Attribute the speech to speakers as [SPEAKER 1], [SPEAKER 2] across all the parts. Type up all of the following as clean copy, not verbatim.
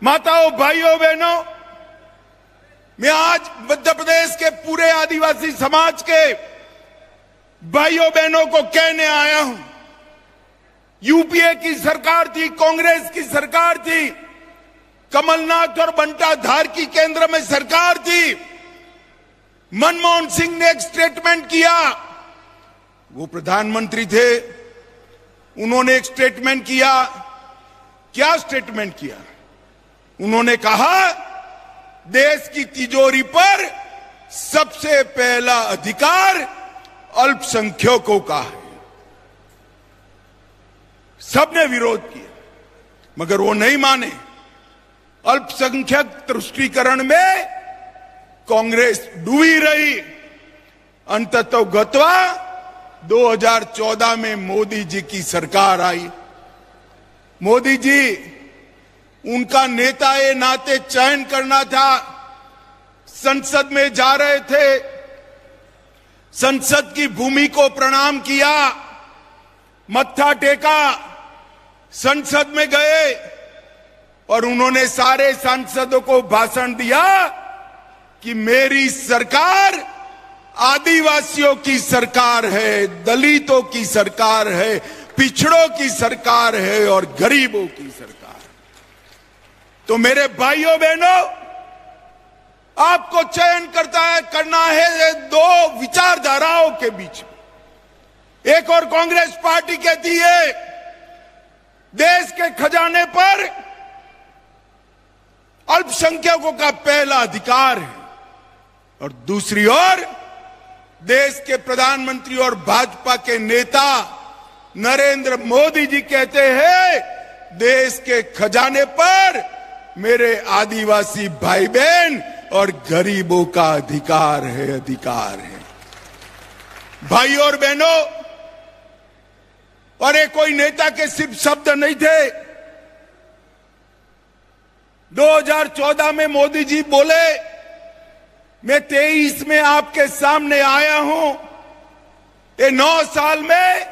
[SPEAKER 1] माताओं, भाइयों, बहनों, मैं आज मध्य प्रदेश के पूरे आदिवासी समाज के भाइयों बहनों को कहने आया हूं। यूपीए की सरकार थी, कांग्रेस की सरकार थी, कमलनाथ और बंटा धार की केंद्र में सरकार थी। मनमोहन सिंह ने एक स्टेटमेंट किया, वो प्रधानमंत्री थे, उन्होंने एक स्टेटमेंट किया। क्या स्टेटमेंट किया? उन्होंने कहा देश की तिजोरी पर सबसे पहला अधिकार अल्पसंख्यकों का है। सबने विरोध किया मगर वो नहीं माने। अल्पसंख्यक तुष्टीकरण में कांग्रेस डूबी रही। अंततः गत्वा 2014 में मोदी जी की सरकार आई। मोदी जी, उनका नेता ये नाते चयन करना था। संसद में जा रहे थे, संसद की भूमि को प्रणाम किया, मत्था टेका, संसद में गए और उन्होंने सारे सांसदों को भाषण दिया कि मेरी सरकार आदिवासियों की सरकार है, दलितों की सरकार है, पिछड़ों की सरकार है और गरीबों की सरकार। तो मेरे भाइयों बहनों, आपको चयन करना है दो विचारधाराओं के बीच में। एक और कांग्रेस पार्टी कहती है देश के खजाने पर अल्पसंख्यकों का पहला अधिकार है, और दूसरी ओर देश के प्रधानमंत्री और भाजपा के नेता नरेंद्र मोदी जी कहते हैं देश के खजाने पर मेरे आदिवासी भाई बहन और गरीबों का अधिकार है, अधिकार है। भाइयों और बहनों, और ये कोई नेता के सिर्फ शब्द नहीं थे। 2014 में मोदी जी बोले मैं 23 में आपके सामने आया हूं। ये 9 साल में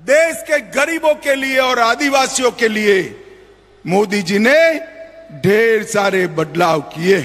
[SPEAKER 1] देश के गरीबों के लिए और आदिवासियों के लिए मोदी जी ने ढेर सारे बदलाव किए।